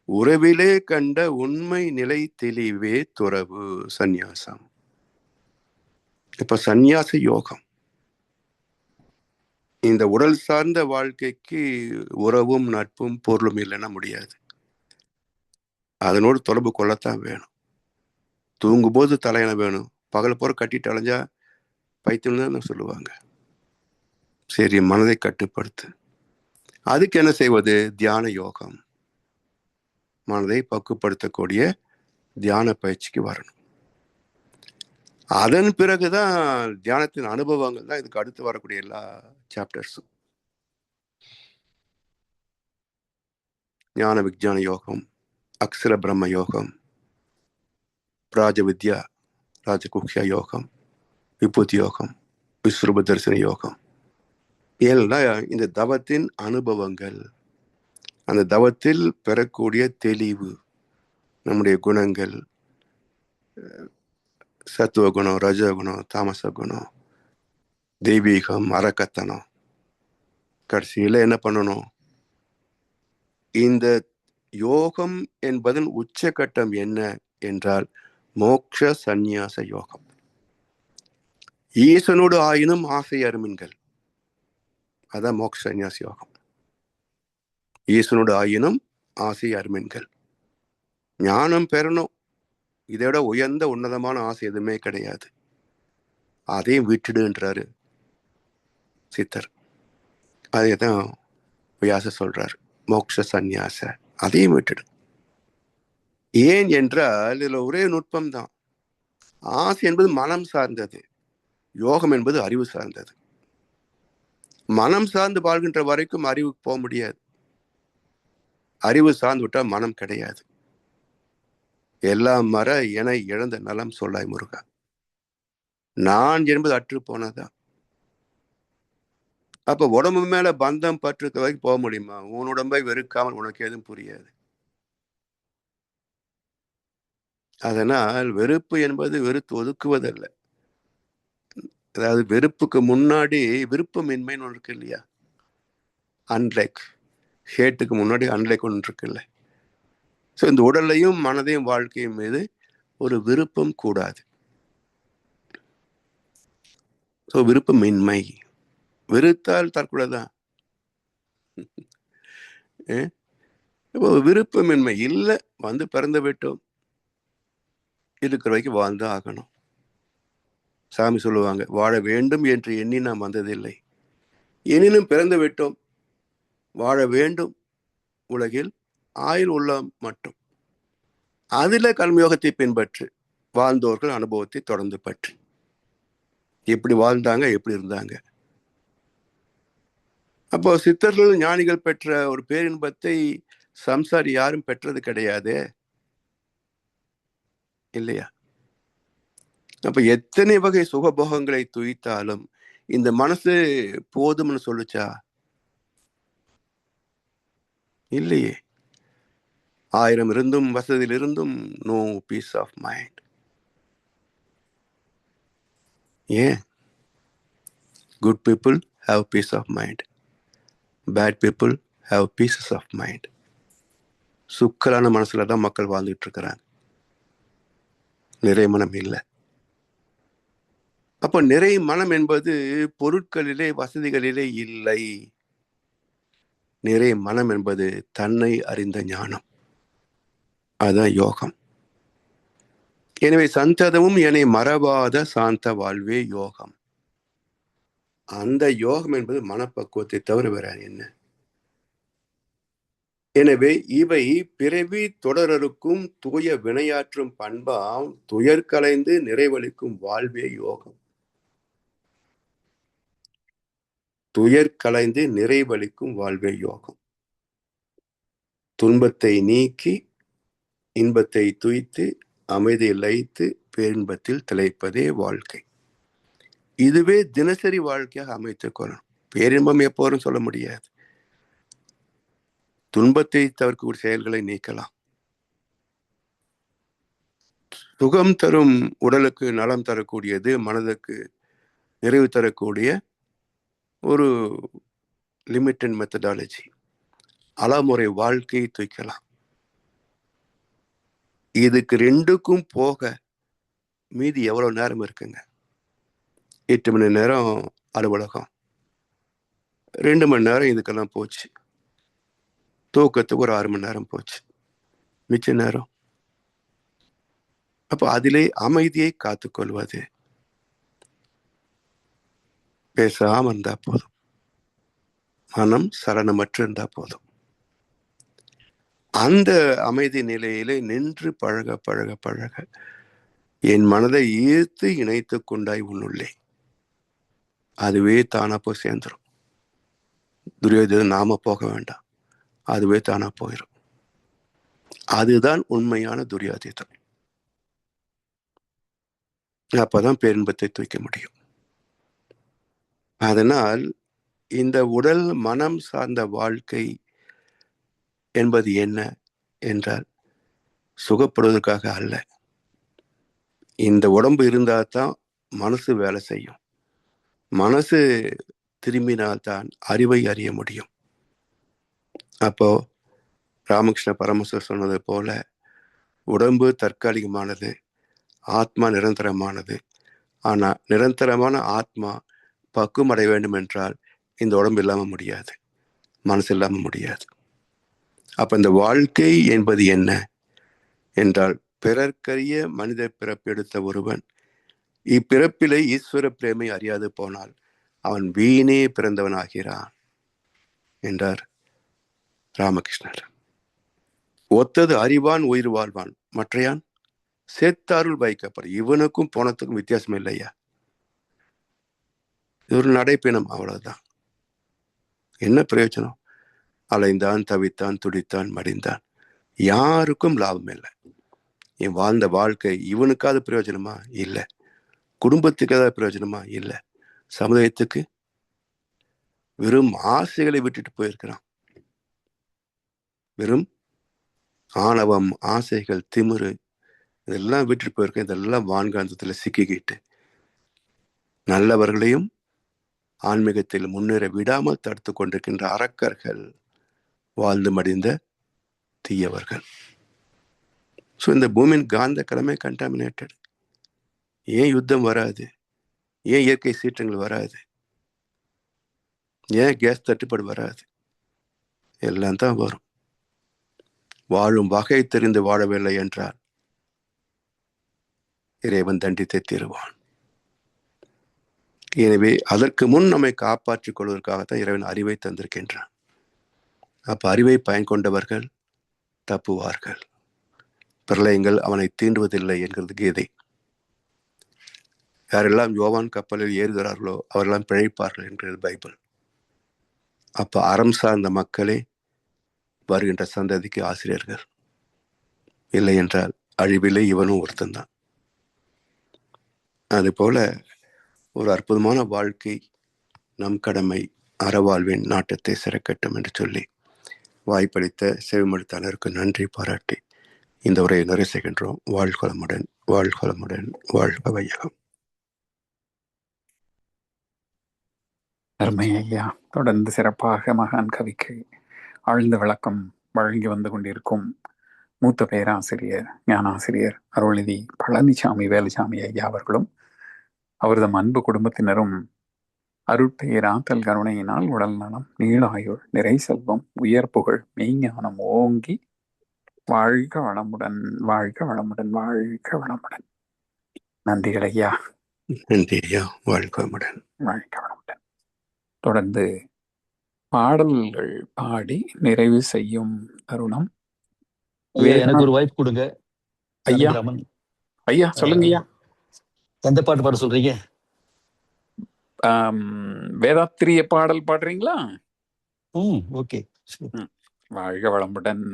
C: உறவிலே கண்ட உண்மை நிலை தெளிவே துறவு சந்நியாசம். இப்ப சந்நியாச யோகம் இந்த உடல் சார்ந்த வாழ்க்கைக்கு உறவும் நட்பும் பொருளும் இல்லைன்னா முடியாது. அதனோடு தொடர்பு கொள்ளத்தான் வேணும். தூங்கும்போது தலையணை வேணும், பகல் போற கட்டிட்டு அலைஞ்சா பைத்தியம்னு சொல்லுவாங்க. சரி, மனதை கட்டுப்படுத்து. அதுக்கு என்ன செய்வது? தியான யோகம். மனதை பக்குப்படுத்தக்கூடிய தியான பயிற்சிக்கு வரணும். அதன் பிறகுதான் தியானத்தின் அனுபவங்கள் தான் இதுக்கு அடுத்து வரக்கூடிய எல்லா சாப்டர்ஸும். ஞான விஞ்ஞான யோகம், அக்ஷர பிரம்ம யோகம், ராஜ வித்யா ராஜகுக்யா யோகம், விபூதி யோகம், விஸ்வரூப தரிசன யோகம் எல்லாம் இந்த தவத்தின் அனுபவங்கள். அந்த தவத்தில் பெறக்கூடிய தெளிவு, நம்முடைய குணங்கள், சத்துவ குணம், ரஜகுணம், தாமச குணம், தெய்வீகம், அரக்கத்தனம். கடைசியில என்ன பண்ணணும்? இந்த யோகம் என்பதன் உச்சகட்டம் என்ன என்றால் மோக்ஷ சந்நியாச யோகம். ஈசனோடு ஆயினும் ஆசை அருமின்கள், அதான் மோக்ஷ சந்நியாச யோகம். ஈசனோடு ஆயினும் ஆசை அருமின்கள். ஞானம் பெறணும், இதை விட உயர்ந்த உன்னதமான ஆசை எதுவுமே கிடையாது. அதையும் விட்டுடுன்றாரு சித்தர். அதே தான் வியாச சொல்றாரு, மோக்ஷ சந்நியாச, அதையும் விட்டுடு. ஏன் என்றால் இதுல ஒரே நுட்பம் தான். ஆசை என்பது மனம் சார்ந்தது, யோகம் என்பது அறிவு சார்ந்தது. மனம் சார்ந்து வாழ்கின்ற வரைக்கும் அறிவுக்கு போக முடியாது. அறிவு சார்ந்து விட்டா மனம் கிடையாது. எல்லாம் மற என இழந்த நலம் சொல்லாய் முருகா. நான் என்பது அற்று போனதான். அப்ப உடம்பு மேல பந்தம் பற்று வரைக்கும் போக முடியுமா? உன் உடம்பை வெறுக்காமல் உனக்கு எதுவும் புரியாது. அதனால் வெறுப்பு என்பது வெறுத்து ஒதுக்குவதல்ல. அதாவது வெறுப்புக்கு முன்னாடி விருப்பமின்மைன்னு ஒன்று இருக்கு இல்லையா? அன்லைக். ஹேட்டுக்கு முன்னாடி அன்லைக் ஒன்று இருக்குல்ல. ஸோ இந்த உடலையும் மனதையும் வாழ்க்கையும் மீது ஒரு விருப்பம் கூடாது. ஸோ விருப்பமின்மை. வெறுத்தால் தற்கொலை தான். இப்போ விருப்பமின்மை இல்லை, வந்து பிறந்து விட்டோம், இருக்கிற வரைக்கும் வாழ்ந்து ஆகணும். சாமி சொல்லுவாங்க, வாழ வேண்டும் என்று எண்ணி நாம் வந்ததில்லை, எனினும் பிறந்து விட்டோம், வாழ வேண்டும் உலகில் ஆயுள் உள்ள மட்டும். அதுல கர்மயோகத்தை பின்பற்றி வாழ்ந்தோர்கள் அனுபவத்தை தொடர்ந்து பற்றி எப்படி வாழ்ந்தாங்க, எப்படி இருந்தாங்க. அப்போ சித்தர்கள் ஞானிகள் பெற்ற ஒரு பேரின்பத்தை சம்சாரி யாரும் பெற்றது கிடையாது இல்லையா? அப்ப எத்தனை வகை சுகபோகங்களை துய்த்தாலும் இந்த மனசு போதும்னு சொல்லுச்சா? இல்லையே. 1000 இருந்தும் வசதியில் இருந்தும் நோ பீஸ் ஆஃப் மைண்ட். ஏன்? Good people have peace of mind, bad people have pieces of mind. சுக்கலான மனசுல தான் மக்கள் வாழ்ந்துட்டு இருக்கிறாங்க, நிறை மனம் இல்லை. அப்போ நிறை மனம் என்பது பொருட்களிலே வசதிகளிலே இல்லை. நிறை மனம் என்பது தன்னை அறிந்த ஞானம், அதுதான் யோகம். எனவே சந்ததமும் என்னை மறவாத சாந்த வாழ்வே யோகம். அந்த யோகம் என்பது மனப்பக்குவத்தை தவிர வேற என்ன? எனவே இவை பிறவி தொடரருக்கும் தூய வினையாற்றும் பண்பாம் துயர் கலைந்து நிறைவளிக்கும் வாழ்வே யோகம். துயர் கலைந்து நிறைவளிக்கும் வாழ்வே யோகம். துன்பத்தை நீக்கி இன்பத்தை துய்த்து அமைதியை லயித்து பேரின்பத்தில் திளைப்பதே வாழ்க்கை. இதுவே தினசரி வாழ்க்கையாக அமைத்துக் கொள்ளணும். பேரின்பம் எப்போதும் சொல்ல முடியாது. துன்பத்தை தவிர்க்கக்கூடிய செயல்களை நீக்கலாம். சுகம் தரும் உடலுக்கு நலம் தரக்கூடியது, மனதுக்கு நிறைவு தரக்கூடிய ஒரு லிமிட்டட் மெத்தடாலஜி, அளமுறை வாழ்க்கையை தூக்கலாம். இதுக்கு ரெண்டுக்கும் போக மீதி எவ்வளவு நேரம் இருக்குங்க? 8 மணி நேரம் அலுவலகம், 2 மணி நேரம் இதுக்கெல்லாம் போச்சு. தூக்கத்துக்கு ஒரு 6 மணி நேரம் போச்சு. மிச்ச நேரம் அப்ப அதிலே அமைதியை காத்துக்கொள்வது. பேசாம இருந்தா போதும், மனம் சலனமற்று இருந்தா போதும். அந்த அமைதி நிலையிலே நின்று பழக பழக பழக என் மனதை ஈர்த்து இணைத்து கொண்டாய் உன்னுள்ளே, அதுவே தானா போய் சேர்ந்துடும். துரியோதனன் நாம போக வேண்டாம், அதுவே தானா போயிடும். அதுதான் உண்மையான துரியாதீதம். அப்பதான் பேரின்பத்தை தூக்க முடியும். அதனால் இந்த உடல் மனம் சார்ந்த வாழ்க்கை என்பது என்ன என்றால் சுகப்படுவதற்காக அல்ல. இந்த உடம்பு இருந்தால்தான் மனசு வேலை செய்யும். மனசு திரும்பினால்தான் அறிவை அறிய முடியும். அப்போ ராமகிருஷ்ண பரமஹம்சர் சொன்னது போல உடம்பு தற்காலிகமானது, ஆத்மா நிரந்தரமானது. ஆனா நிரந்தரமான ஆத்மா பக்குவம் அடைய வேண்டும் என்றால் இந்த உடம்பு இல்லாம முடியாது, மனசு இல்லாம முடியாது. அப்ப இந்த வாழ்க்கை என்பது என்ன என்றால், பிறர்க்கரிய மனித பிறப்பு எடுத்த ஒருவன் இப்பிறப்பிலே ஈஸ்வர பிரேமை அறியாது போனால் அவன் வீணே பிறந்தவன் ஆகிறான் என்றார் ராமகிருஷ்ணர். ஒத்தது அறிவான் உயிர் வாழ்வான், மற்றையான் சேத்தாருள் வைக்கப்படும். இவனுக்கும் போனத்துக்கும் வித்தியாசம் இல்லையா? இது ஒரு நடைப்பினம், அவ்வளவுதான். என்ன பிரயோஜனம்? அலைந்தான், தவித்தான், துடித்தான், மடிந்தான், யாருக்கும் லாபம் இல்லை. என் வாழ்ந்த வாழ்க்கை இவனுக்காவது பிரயோஜனமா? இல்லை. குடும்பத்துக்கு ஏதாவது பிரயோஜனமா? இல்லை. சமுதாயத்துக்கு வெறும் ஆசைகளை விட்டுட்டு போயிருக்கிறான். வெறும் ஆணவம், ஆசைகள், திமிரு, இதெல்லாம் விட்டுட்டு போயிருக்கேன். இதெல்லாம் வான்காந்தத்துல சிக்கிக்கிட்டு நல்லவர்களையும் ஆன்மீகத்தில் முன்னேற விடாமல் தடுத்து கொண்டிருக்கின்ற அரக்கர்கள், வாழ்ந்து மடிந்த தீயவர்கள். ஸோ இந்த பூமியின் காந்த கிழமை கண்டாமினேட்டட். ஏன் யுத்தம் வராது? ஏன் இயற்கை சீற்றங்கள் வராது? ஏன் கேஸ் தட்டுப்பாடு வராது? எல்லாம் தான் வரும். வாழும் வகை தெரிந்து வாழவில்லை என்றால் இறைவன் தண்டித்தே தீருவான். எனவே அதற்கு முன் நம்மை காப்பாற்றிக் கொள்வதற்காகத்தான் இறைவன் அறிவை தந்திருக்கின்றான். அப்ப அறிவை பயன் கொண்டவர்கள் தப்புவார்கள், பிரளயங்கள் அவனை தீண்டுவதில்லை என்கிறது கீதை. யாரெல்லாம் யோவான் கப்பலில் ஏறுகிறார்களோ அவரெல்லாம் பிழைப்பார்கள் என்கிறது பைபிள். அப்ப அறம் சார்ந்த மக்களே வருகின்ற சந்ததிக்கு ஆசிரியர்கள். இல்லை என்றால் அழிவிலே இவனும் ஒருத்தன்தான். அதுபோல ஒரு அற்புதமான வாழ்க்கை நம் கடமை, அறவாழ்வின் நாட்டத்தை சிறக்கட்டும் என்று சொல்லி வாய்ப்பளித்த செவிமடுத்தாளருக்கு நன்றி பாராட்டி இந்த உரையை நிறைவு செய்கின்றோம். வாழ்கொளமுடன், வாழ்கொளமுடன், வாழ்க வையகம்.
A: அருமை ஐயா. தொடர்ந்து சிறப்பாக மகான் கவிக்கு ஆழ்ந்த விளக்கம் வழங்கி வந்து கொண்டிருக்கும் மூத்த பேராசிரியர் ஞானாசிரியர் அருள்நிதி பழனிசாமி வேலுசாமி ஐயா அவர்களும் அவரது அன்பு குடும்பத்தினரும் அருட்பேராற்றல் கருணையினால் உடல் நலம், நீளாயுள், நிறை செல்வம், உயர் புகழ், மெய்ஞானம் ஓங்கி வாழ்க வளமுடன், வாழ்க வளமுடன், வாழ்க வளமுடன். நன்றிகள் ஐயா.
C: நன்றி ஐயா. வாழ்க வளமுடன்,
A: வாழ்க வளமுடன். தொடர்ந்து பாடல்கள் பாடி நிறைவு செய்யும் தருணம்.
D: எனக்கு ஒரு வாய்ப்பு கொடுங்க
A: ஐயா. ஐயா சொல்லுங்க ஐயா.
D: எந்த பாட்டு பாட சொல்றீங்க?
A: வேதாத்திரிய பாடல் பாடுறீங்களா?
D: ஓகே.
A: வாழ்க வளமுடன்.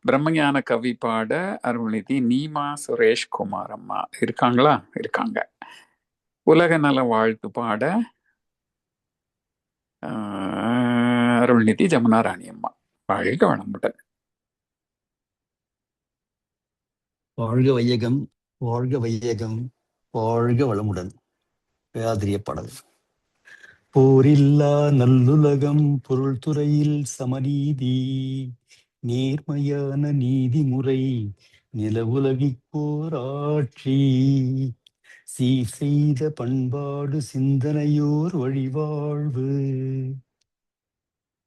A: பிரம்மஞான கவி பாட அருள்நிதி நீமா சுரேஷ்குமார் அம்மா இருக்காங்களா? இருக்காங்க. உலக நல வாழ்த்து பாட அருள்நிதி ஜமுனா ராணி அம்மா. வாழ்க வளமுடன்.
D: வாழ்க வையகம், வாழ்க வையகம், வாழ்க வளமுடன். வேதாத்திரிய பாடல். போரில்லா நல்லுலகம், பொருள் துறையில் சமநீதி, நேர்மையான நீதிமுறை, நிலவுலகிற்கோர் ஆட்சி, சீர் செய்த பண்பாடு, சிந்தனையோர் வழிவாழ்வு,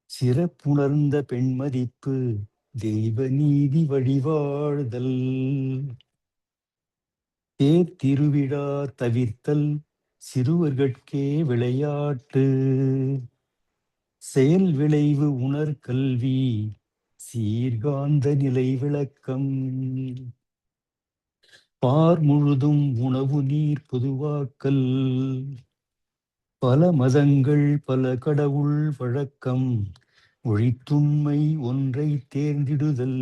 D: சிறப்புணர்ந்த பெண்மதிப்பு, தெய்வ நீதி வழிவாழ்தல், திருவிழா தவிர்த்தல், சிறுவர்கட்கே விளையாட்டு, செயல் விளைவு உணர்கல்வி, சீர்காந்த நிலை விளக்கம், பார் முழுதும் உணவு நீர் பொதுவாக்கல், பல மதங்கள் பல கடவுள் வழக்கம், ஒழித்துண்மை ஒன்றை தேர்ந்திடுதல்,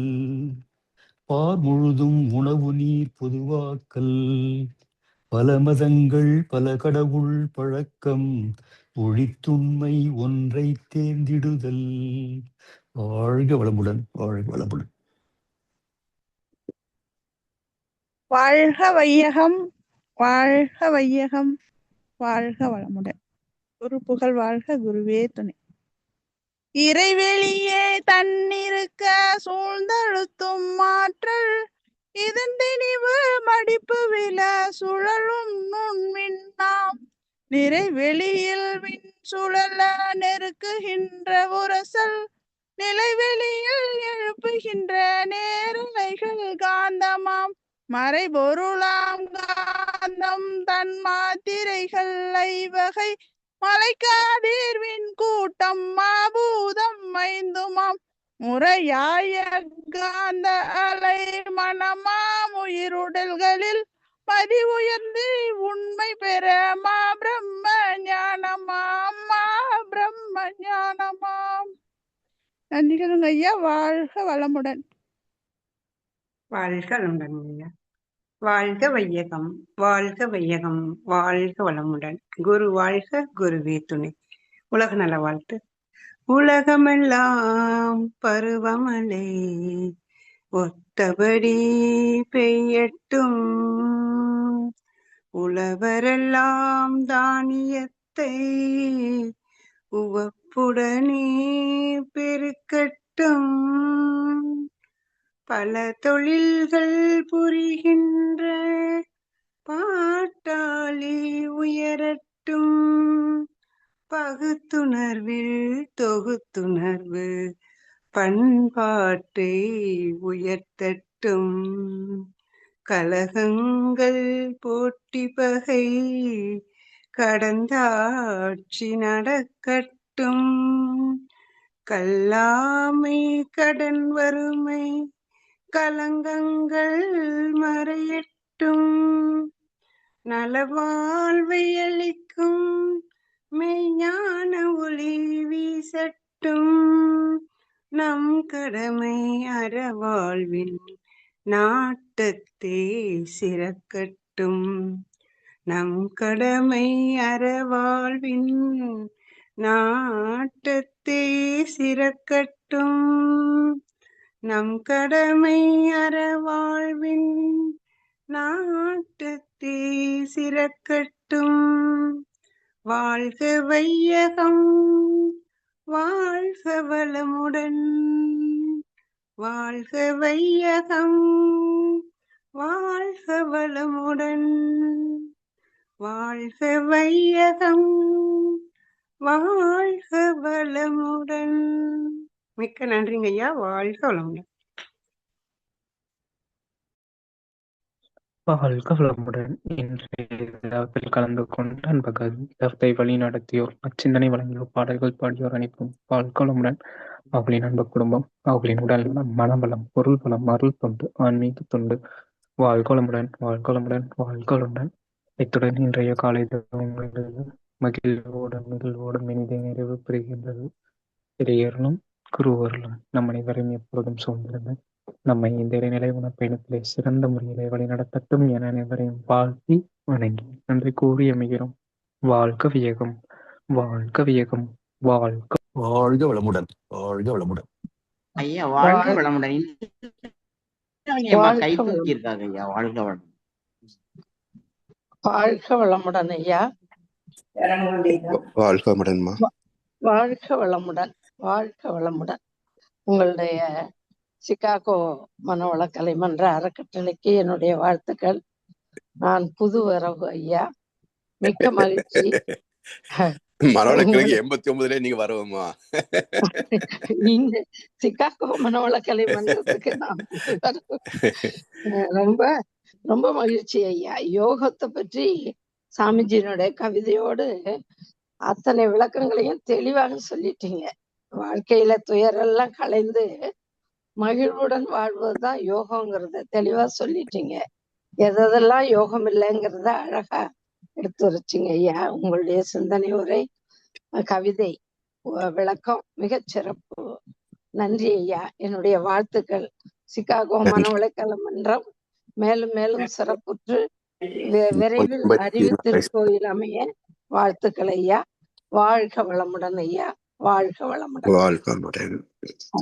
D: பார் முழுதும் உணவு நீர் பொதுவாக்கல், பல மதங்கள் பல கடவுள் பழக்கம், ஒழித்துண்மை ஒன்றை தேர்ந்திடுதல். வாழ்க வளமுடன், வாழ்க வளமுடன்.
E: வாழ்க வையகம், வாழ்க வையகம், வாழ்க வளமுடன். குரு புகழ் வாழ்க, குருவே துணை. இறைவெளியே தன்னிருக்க சூழ்ந்தழுத்தும் ஆற்றல், இதன் திணிவு மடிப்பு விழ சுழலும் நுண்மின்னாம், நிறைவெளியில் விண் சுழல நெருக்குகின்ற உரசல், நிலைவெளியில் எழுப்புகின்ற நேரலைகள் காந்தமாம், மறைபொருளாம் காந்தம் தன் மாத்திரைகள் ஐவகை, மலைக்காதீர்வின் கூட்டம் மாபூதம் ஐந்துமாம், முறையாய காந்த அலை மனமாம் உயிருடல்களில் மதி உயர்ந்து உண்மை பெற மா பிரம்ம ஞானமாம், மா பிரம்ம ஞானமாம். நன்றிகளுங்க ஐயா. வாழ்க வளமுடன்.
F: வாழ்க வளமுடன் ஐயா. வாழ்க வையகம், வாழ்க வையகம், வாழ்க வளமுடன். குரு வாழ்க, குருவே துணை. உலக நல வாழ்த்து. உலகமெல்லாம் பருவமழை ஒத்தபடி பெய்யட்டும், உழவரெல்லாம் தானியத்தை உவப்புடனே பெருக்கட்டும், பல தொழில்கள் புரிகின்ற பாட்டாளி உயரட்டும், பகுத்துணர்வில் தொகுத்துணர்வு பண்பாட்டை உயர்த்தட்டும், கலகங்கள் போட்டி பகை கடந்தாட்சி நடக்கட்டும், கல்லாமை கடன் வறுமை கலங்கங்கள் மறையட்டும், நலவாழ்வை அளிக்கும் மெய்ஞான ஒளி வீசட்டும், நம் கடமை அறவாழ்வின் நாட்டத்தே சிறக்கட்டும், நம் கடமை அறவாழ்வின் நாட்டத்தே சிறக்கட்டும், நம் கடமை அறவாழ்வின் நாட்டத்தே சிறக்கட்டும். வாழ்க வையகம், வாழ்க வளமுடன், வாழ்க வையகம், வாழ்க வளமுடன், வாழ்க வையகம், வாழ்க வளமுடன். மிக்க நன்றிங்க ஐயா. வாழ்க வளமுடன்.
G: வாழ்க வளமுடன். இன்றைய விழாவில் கலந்து கொண்டு அன்பர்கள் விழாவை வழி நடத்தியோர், அச்சிந்தனை வழங்கியோர், பாடல்கள் பாடியோர் அனைத்தும் வாழ்க வளமுடன். அவர்களின் அன்பு குடும்பம், அவர்களின் உடல் நலம், மனபலம், பொருள் பலம், அருள் தொண்டு, ஆன்மீக தொண்டு, வாழ்க வளமுடன், வாழ்க வளமுடன், வாழ்க வளமுடன். இத்துடன் இன்றைய காலை மகிழ்வோடும் இனிதே நிறைவு பெறுகின்றது. இறையருளும் குருவருளும் நம் அனைவரையும் எப்பொழுதும் சூழ்ந்திருந்த நம்மை இந்த இடைநிலை உணப்பயணத்திலே சிறந்த முறையிலே வழிநடத்தட்டும் என அனைவரையும் வாழ்த்தி வணங்கி நன்றி கூறி அமைகிறோம். வாழ்க வியகம், வாழ்க வியகம், வாழ்க
H: வாழ்க வளமுடன், வாழ்க வளமுடன்.
I: ஐயா வாழ்க வளமுடன். கை தூக்கி இருக்காங்க ஐயா. வாழ்க வளமுடன்.
J: வாழ்க வளமுடன் ஐயா.
C: வாழ்க வளமுடன்மா.
J: வாழ்க வளமுடன், வாழ்க வளமுடன். உங்களுடைய சிகாகோ மனவளக்கலை மன்ற அறக்கட்டளைக்கு என்னுடைய வாழ்த்துக்கள். நான் புது வரவு ஐயா. மிக்க மகிழ்ச்சி.
C: மனவளக்கலைக்கு 89 நீங்க வரவுமா?
J: நீங்க சிகாகோ மனவளக்கலை மன்றத்துக்கு நான் ரொம்ப ரொம்ப மகிழ்ச்சி ஐயா. யோகத்தை பற்றி சாமிஜியினுடைய கவிதையோடு அத்தனை விளக்கங்களையும் தெளிவாக சொல்லிட்டீங்க. வாழ்க்கையில துயரெல்லாம் கலைந்து மகிழ்வுடன் வாழ்வதுதான் யோகங்கிறத தெளிவா சொல்லிட்டீங்க. எதெல்லாம் யோகம் இல்லைங்கிறத அழகா எடுத்து வச்சிங்க ஐயா. உங்களுடைய சிந்தனை உரை, கவிதை விளக்கம் மிகச் சிறப்பு. நன்றி ஐயா. என்னுடைய வாழ்த்துக்கள். சிகாகோ மனவளக்கலை மன்றம் மேலும் மேலும் சிறப்புற்று விரைவில் அறிவித்திருக்கோயில் அமைய வாழ்த்துக்கள் ஐயா. வாழ்க வளமுடன் ஐயா. வாழ்க வளமுடன்.
C: வாழ்க வளமுடன்.